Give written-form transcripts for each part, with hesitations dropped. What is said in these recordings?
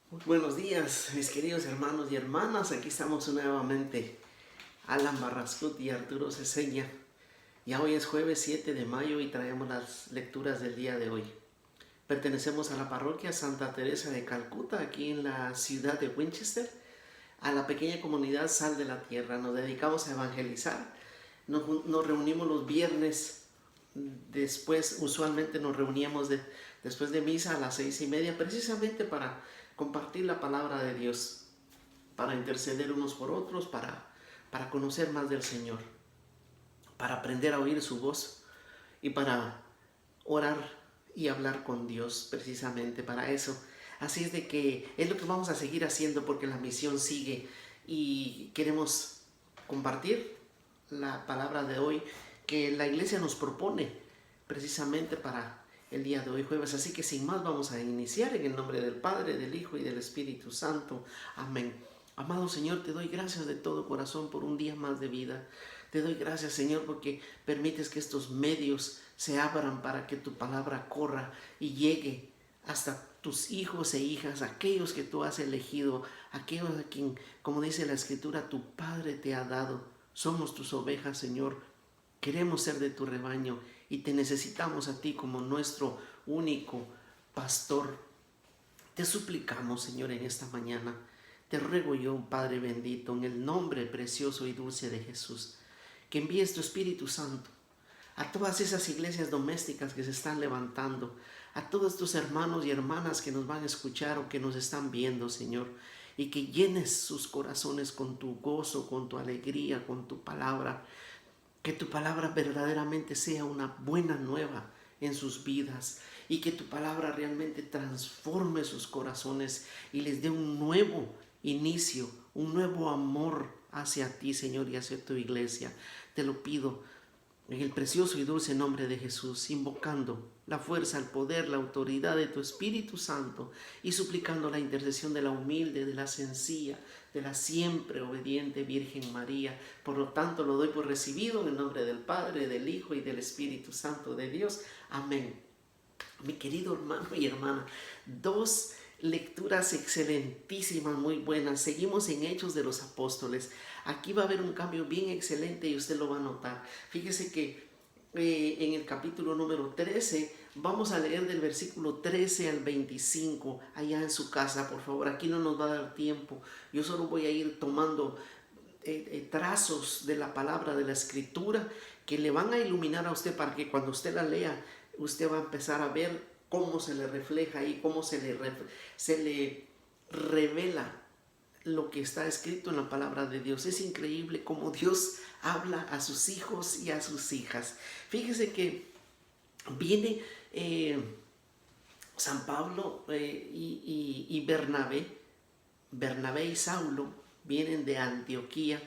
Muy buenos días, mis queridos hermanos y hermanas. Aquí estamos nuevamente, Alan Barrascut y Arturo Ceseña. Ya hoy es jueves 7 de mayo y traemos las lecturas del día de hoy. Pertenecemos a la parroquia Santa Teresa de Calcuta, aquí en la ciudad de Winchester, a la pequeña comunidad Sal de la Tierra. Nos dedicamos a evangelizar. Nos reunimos los viernes. Después, usualmente nos reuníamos después de misa a las 6:30, precisamente para compartir la palabra de Dios, para interceder unos por otros, para conocer más del Señor, para aprender a oír su voz y para orar y hablar con Dios, precisamente para eso. Así es de que es lo que vamos a seguir haciendo, porque la misión sigue y queremos compartir la palabra de hoy que la iglesia nos propone precisamente para el día de hoy jueves. Así que sin más vamos a iniciar en el nombre del Padre, del Hijo y del Espíritu Santo. Amén. Amado Señor, te doy gracias de todo corazón por un día más de vida. Te doy gracias, Señor, porque permites que estos medios se abran para que tu palabra corra y llegue hasta tus hijos e hijas, aquellos que tú has elegido, aquellos a quien, como dice la Escritura, tu Padre te ha dado. Somos tus ovejas, Señor. Queremos ser de tu rebaño y te necesitamos a ti como nuestro único pastor. Te suplicamos, Señor, en esta mañana. Te ruego yo, Padre bendito, en el nombre precioso y dulce de Jesús, que envíes tu Espíritu Santo a todas esas iglesias domésticas que se están levantando, a todos tus hermanos y hermanas que nos van a escuchar o que nos están viendo, Señor, y que llenes sus corazones con tu gozo, con tu alegría, con tu palabra. Que tu palabra verdaderamente sea una buena nueva en sus vidas y que tu palabra realmente transforme sus corazones y les dé un nuevo inicio, un nuevo amor hacia ti, Señor, y hacia tu iglesia. Te lo pido en el precioso y dulce nombre de Jesús, invocando la fuerza, el poder, la autoridad de tu Espíritu Santo y suplicando la intercesión de la humilde, de la sencilla, de la siempre obediente Virgen María. Por lo tanto, lo doy por recibido en el nombre del Padre, del Hijo y del Espíritu Santo de Dios. Amén. Mi querido hermano y hermana, dos lecturas excelentísimas, muy buenas. Seguimos en Hechos de los Apóstoles. Aquí va a haber un cambio bien excelente y usted lo va a notar. Fíjese que en el capítulo número 13 vamos a leer del versículo 13 al 25 allá en su casa, por favor. Aquí no nos va a dar tiempo. Yo solo voy a ir tomando trazos de la palabra, de la escritura, que le van a iluminar a usted para que cuando usted la lea, usted va a empezar a ver cómo se le refleja y cómo se le revela lo que está escrito en la palabra de Dios. Es increíble cómo Dios habla a sus hijos y a sus hijas. Fíjese que viene San Pablo y Bernabé y Saulo vienen de Antioquía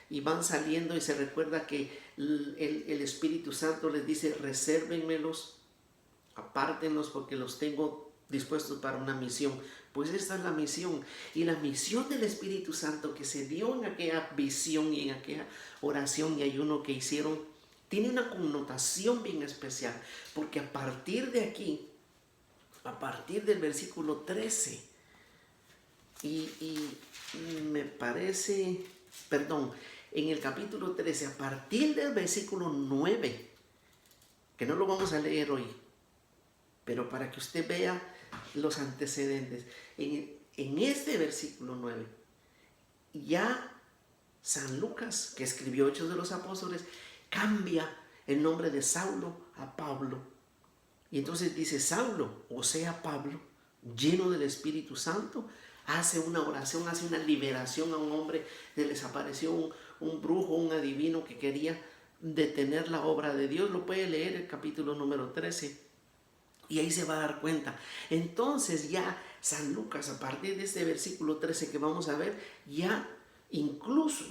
y van saliendo y se recuerda que el Espíritu Santo les dice: resérvenmelos, apártenlos porque los tengo dispuestos para una misión. Pues esta es la misión, y la misión del Espíritu Santo que se dio en aquella visión y en aquella oración y ayuno que hicieron tiene una connotación bien especial, porque a partir de aquí, a partir del versículo 13 y me parece, perdón, en el capítulo 13, a partir del versículo 9, que no lo vamos a leer hoy, pero para que usted vea los antecedentes, en este versículo 9, ya San Lucas, que escribió Hechos de los Apóstoles, cambia el nombre de Saulo a Pablo. Y entonces dice Saulo, o sea Pablo, lleno del Espíritu Santo, hace una oración, hace una liberación a un hombre. Se les apareció un brujo, un adivino que quería detener la obra de Dios. Lo puede leer el capítulo número 13 y ahí se va a dar cuenta. Entonces ya San Lucas, a partir de este versículo 13 que vamos a ver, ya incluso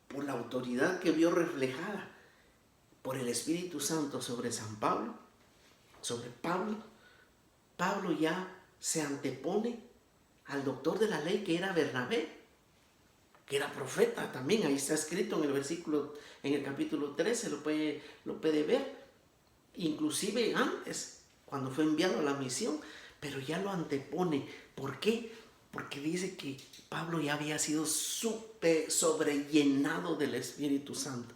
por la autoridad que vio reflejada por el Espíritu Santo sobre San Pablo, sobre Pablo, Pablo ya se antepone al doctor de la ley, que era Bernabé, que era profeta también. Ahí está escrito en el versículo, en el capítulo 13, lo puede ver, inclusive antes, cuando fue enviado a la misión. pero ya lo antepone. ¿Por qué? Porque dice que Pablo ya había sido sobrellenado del Espíritu Santo.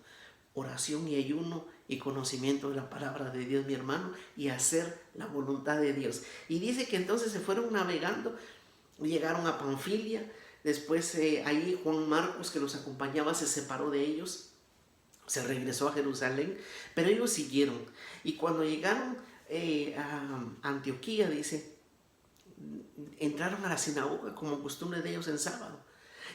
Oración y ayuno y conocimiento de la palabra de Dios, mi hermano, y hacer la voluntad de Dios. Y dice que entonces se fueron navegando, llegaron a Panfilia. Después ahí Juan Marcos, que los acompañaba, se separó de ellos, se regresó a Jerusalén, pero ellos siguieron. Y cuando llegaron a Antioquía, dice, entraron a la sinagoga como costumbre de ellos en sábado.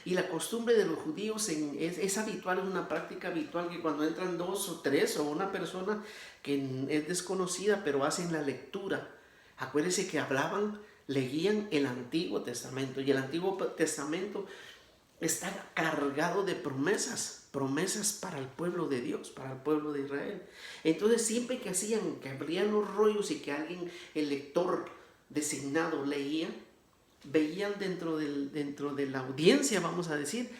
Y la costumbre de los judíos es habitual, es una práctica habitual, que cuando entran dos o tres o una persona que es desconocida, pero hacen la lectura. Acuérdense que leían el Antiguo Testamento, y el Antiguo Testamento está cargado de promesas para el pueblo de Dios, para el pueblo de Israel. Entonces siempre que abrían los rollos y que el lector designado leía, veían dentro de la audiencia, vamos a decir,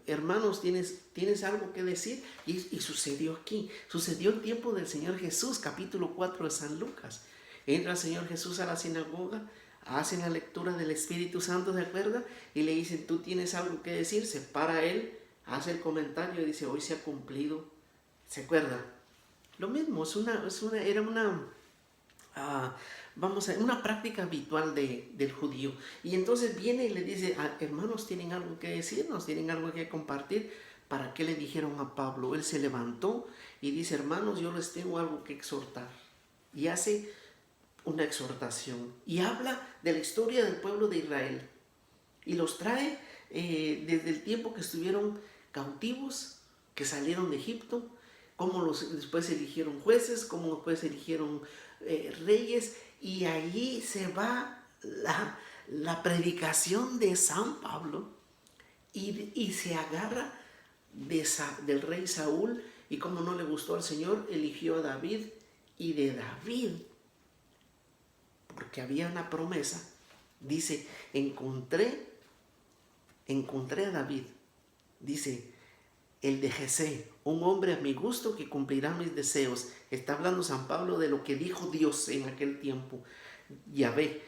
hermanos, ¿tienes algo que decir? Y sucedió aquí, sucedió el tiempo del Señor Jesús, capítulo 4 de San Lucas. Entra el Señor Jesús a la sinagoga, hacen la lectura del Espíritu Santo, ¿de acuerdo? Y le dicen, ¿tú tienes algo que decir? Se para él, hace el comentario y dice, hoy se ha cumplido. ¿Se acuerda? Lo mismo, era una práctica habitual del judío. Y entonces viene y le dice, hermanos, ¿tienen algo que decirnos? ¿Tienen algo que compartir? ¿Para qué le dijeron a Pablo? Él se levantó y dice, hermanos, yo les tengo algo que exhortar. Y hace una exhortación y habla de la historia del pueblo de Israel. Y los trae desde el tiempo que estuvieron cautivos, que salieron de Egipto, cómo después eligieron jueces, cómo después eligieron reyes, y allí se va la predicación de San Pablo y se agarra del rey Saúl, y como no le gustó al Señor, eligió a David, y de David, porque había una promesa, dice, encontré a David, dice, el de Jesé, un hombre a mi gusto que cumplirá mis deseos. Está hablando San Pablo de lo que dijo Dios en aquel tiempo. Yahvé,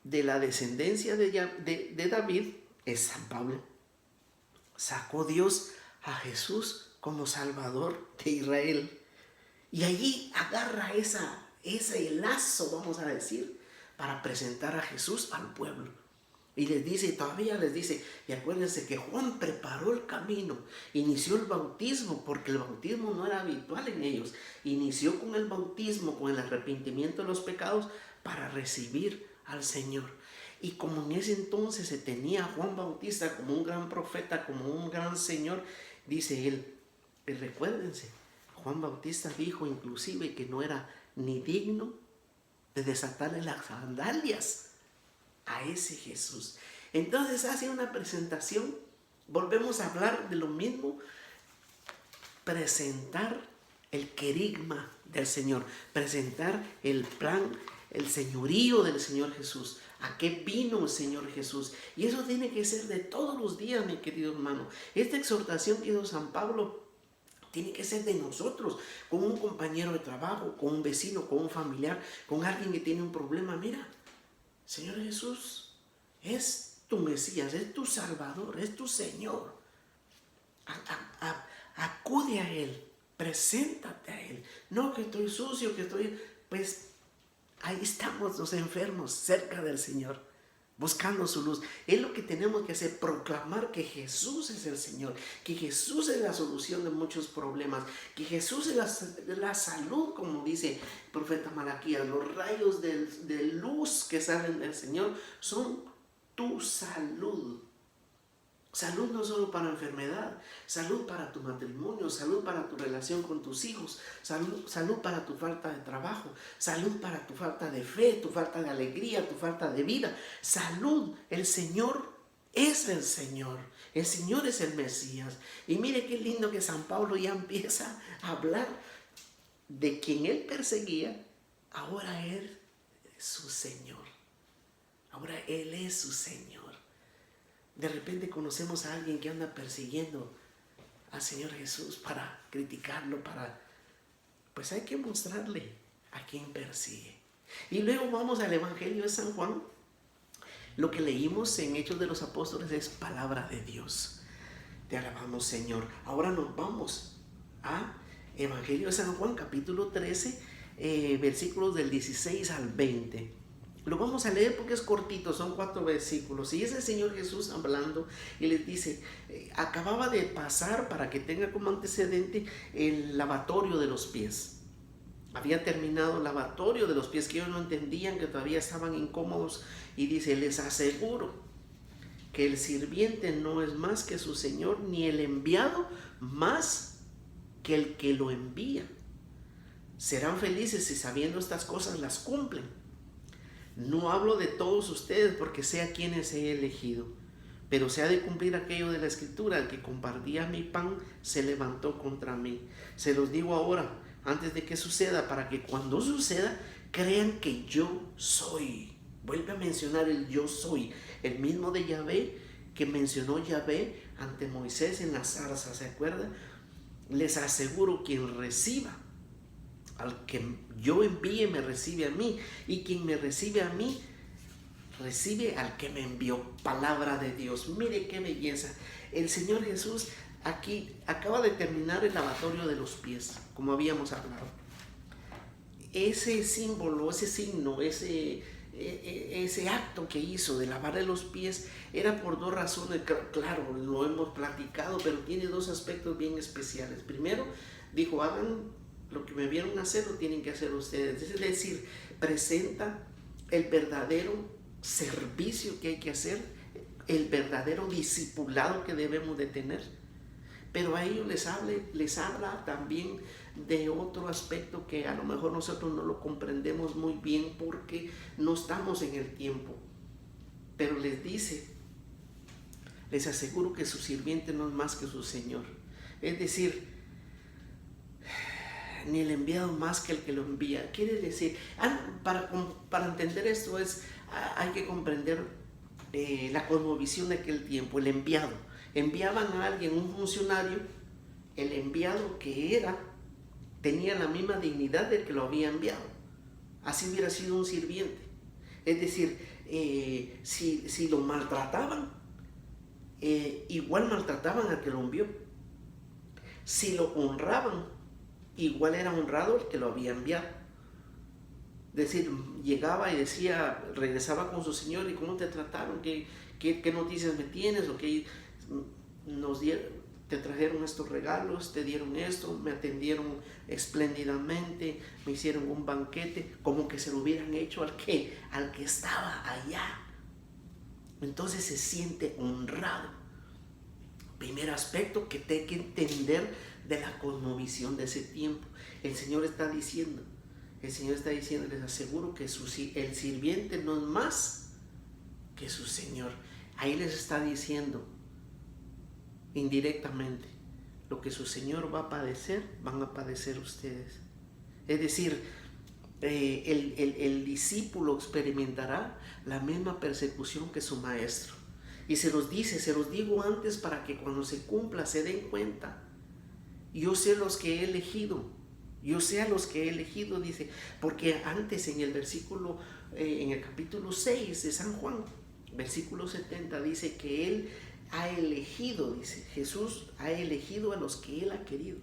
de la descendencia de David, es San Pablo. Sacó Dios a Jesús como Salvador de Israel. Y allí agarra ese lazo, vamos a decir, para presentar a Jesús al pueblo. Y todavía les dice, y acuérdense que Juan preparó el camino, inició el bautismo, porque el bautismo no era habitual en ellos. Inició con el bautismo, con el arrepentimiento de los pecados, para recibir al Señor. Y como en ese entonces se tenía a Juan Bautista como un gran profeta, como un gran Señor, dice él, y recuérdense, Juan Bautista dijo inclusive que no era ni digno de desatarle las sandalias a ese Jesús. Entonces hace una presentación, volvemos a hablar de lo mismo, presentar el querigma del Señor, presentar el plan, el señorío del Señor Jesús. ¿A qué vino el Señor Jesús? Y eso tiene que ser de todos los días, mi querido hermano. Esta exhortación que hizo San Pablo tiene que ser de nosotros, con un compañero de trabajo, con un vecino, con un familiar, con alguien que tiene un problema. Mira, Señor Jesús es tu Mesías, es tu Salvador, es tu Señor. Acude a Él, preséntate a Él. No que estoy sucio, pues ahí estamos los enfermos cerca del Señor, buscando su luz. Es lo que tenemos que hacer, proclamar que Jesús es el Señor, que Jesús es la solución de muchos problemas, que Jesús es la salud, como dice el profeta Malaquías. Los rayos de luz que salen del Señor son tu salud. Salud no solo para enfermedad, salud para tu matrimonio, salud para tu relación con tus hijos, salud para tu falta de trabajo, salud para tu falta de fe, tu falta de alegría, tu falta de vida. Salud, el Señor es el Señor es el Mesías. Y mire qué lindo que San Pablo ya empieza a hablar de quien él perseguía. Ahora Él es su Señor, ahora Él es su Señor. De repente conocemos a alguien que anda persiguiendo al Señor Jesús para criticarlo, pues hay que mostrarle a quién persigue. Y luego vamos al Evangelio de San Juan. Lo que leímos en Hechos de los Apóstoles es palabra de Dios. Te alabamos, Señor. Ahora nos vamos a Evangelio de San Juan, capítulo 13, versículos del 16 al 20. Lo vamos a leer porque es cortito, son 4 versículos. Y es el Señor Jesús hablando y les dice, acababa de pasar, para que tenga como antecedente, el lavatorio de los pies. Había terminado el lavatorio de los pies, que ellos no entendían, que todavía estaban incómodos. Y dice, les aseguro que el sirviente no es más que su señor, ni el enviado más que el que lo envía. Serán felices si sabiendo estas cosas las cumplen. No hablo de todos ustedes, porque sé a quienes he elegido, pero se ha de cumplir aquello de la Escritura: el que compartía mi pan se levantó contra mí. Se los digo ahora, antes de que suceda, para que cuando suceda crean que yo soy. Vuelve a mencionar el yo soy, el mismo de Yahvé que mencionó Yahvé ante Moisés en la zarza, ¿se acuerda? Les aseguro, quien reciba al que yo envíe me recibe a mí, y quien me recibe a mí recibe al que me envió. Palabra de Dios. Mire qué belleza. El Señor Jesús aquí acaba de terminar el lavatorio de los pies, como habíamos hablado. Ese símbolo, ese signo, ese acto que hizo de lavarle los pies era por 2 razones. Claro, lo hemos platicado, pero tiene 2 aspectos bien especiales. Primero, dijo, hagan lo que me vieron hacer, lo tienen que hacer ustedes. Es decir, presenta el verdadero servicio que hay que hacer, el verdadero discipulado que debemos de tener. Pero a ellos les habla también de otro aspecto que a lo mejor nosotros no lo comprendemos muy bien porque no estamos en el tiempo. Pero les dice, les aseguro que su sirviente no es más que su Señor. Es decir, ni el enviado más que el que lo envía. Quiere decir, para entender esto hay que comprender la cosmovisión de aquel tiempo. El enviado, enviaban a alguien, un funcionario. El enviado que era tenía la misma dignidad del que lo había enviado. Así hubiera sido un sirviente. Es decir, si lo maltrataban, igual maltrataban al que lo envió. Si lo honraban, igual era honrado el que lo había enviado. Es decir, llegaba y decía, regresaba con su señor, ¿y cómo te trataron? ¿Qué noticias me tienes? ¿O qué nos dieron? Te trajeron estos regalos, te dieron esto, me atendieron espléndidamente, me hicieron un banquete, como que se lo hubieran hecho al que estaba allá. Entonces se siente honrado. Primer aspecto que hay que entender de la cosmovisión de ese tiempo. El Señor está diciendo, les aseguro que el sirviente no es más que su Señor. Ahí les está diciendo indirectamente, lo que su Señor va a padecer, van a padecer ustedes. Es decir, el discípulo experimentará la misma persecución que su maestro. Y se los digo antes para que cuando se cumpla se den cuenta. Yo sé a los que he elegido, dice, porque antes en el versículo, en el capítulo 6 de San Juan, versículo 70, dice que Él ha elegido, dice, Jesús ha elegido a los que Él ha querido.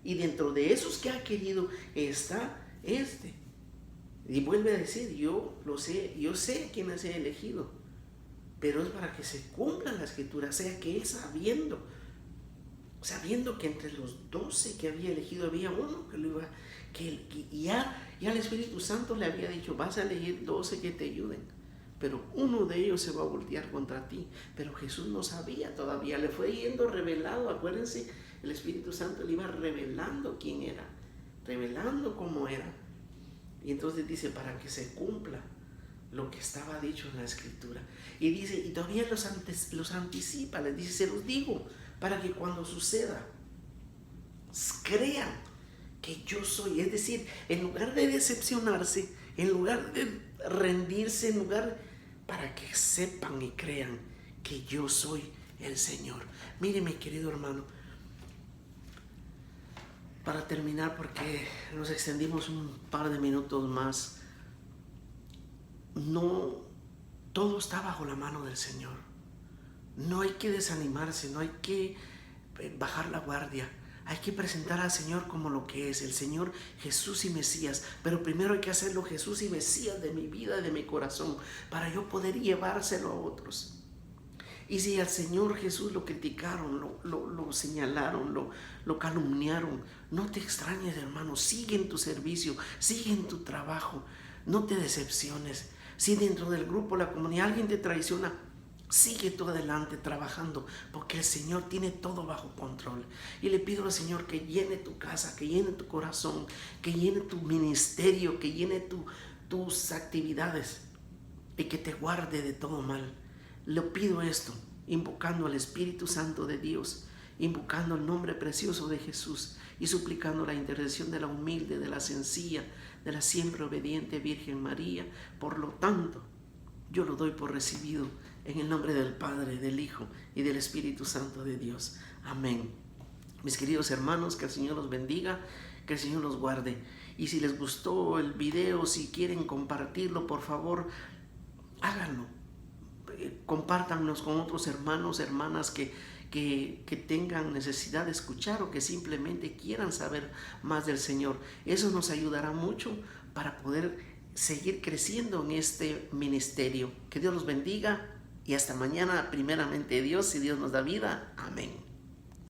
Y dentro de esos que ha querido está este. Y vuelve a decir, yo sé a quienes he elegido, pero es para que se cumpla la Escritura, o sea que Él sabiendo que entre los 12 que había elegido había uno que lo iba, y ya el Espíritu Santo le había dicho, vas a elegir 12 que te ayuden, pero uno de ellos se va a voltear contra ti. Pero Jesús no sabía todavía, le fue yendo revelado. Acuérdense, el Espíritu Santo le iba revelando quién era, revelando cómo era. Y entonces dice, para que se cumpla lo que estaba dicho en la Escritura. Y dice, y todavía los anticipa, les dice, se los digo, para que cuando suceda, crean que yo soy. Es decir, en lugar de decepcionarse, en lugar de rendirse, para que sepan y crean que yo soy el Señor. Mire, mi querido hermano, para terminar, porque nos extendimos un par de minutos más, no, todo está bajo la mano del Señor. No hay que desanimarse, no hay que bajar la guardia. Hay que presentar al Señor como lo que es, el Señor Jesús y Mesías. Pero primero hay que hacerlo Jesús y Mesías de mi vida, de mi corazón, para yo poder llevárselo a otros. Y si al Señor Jesús lo criticaron, lo señalaron, lo calumniaron, no te extrañes, hermano. Sigue en tu servicio, sigue en tu trabajo. No te decepciones. Si dentro del grupo, la comunidad, alguien te traiciona, sigue tú adelante trabajando, porque el Señor tiene todo bajo control. Y le pido al Señor que llene tu casa, que llene tu corazón, que llene tu ministerio, que llene tus actividades y que te guarde de todo mal. Le pido esto, invocando al Espíritu Santo de Dios, invocando el nombre precioso de Jesús y suplicando la intercesión de la humilde, de la sencilla, de la siempre obediente Virgen María. Por lo tanto, yo lo doy por recibido en el nombre del Padre, del Hijo y del Espíritu Santo de Dios. Amén. Mis queridos hermanos, que el Señor los bendiga, que el Señor los guarde. Y si les gustó el video, si quieren compartirlo, por favor, háganlo. Compártanlos con otros hermanos, hermanas que tengan necesidad de escuchar o que simplemente quieran saber más del Señor. Eso nos ayudará mucho para poder seguir creciendo en este ministerio. Que Dios los bendiga y hasta mañana, primeramente Dios, si Dios nos da vida. Amén.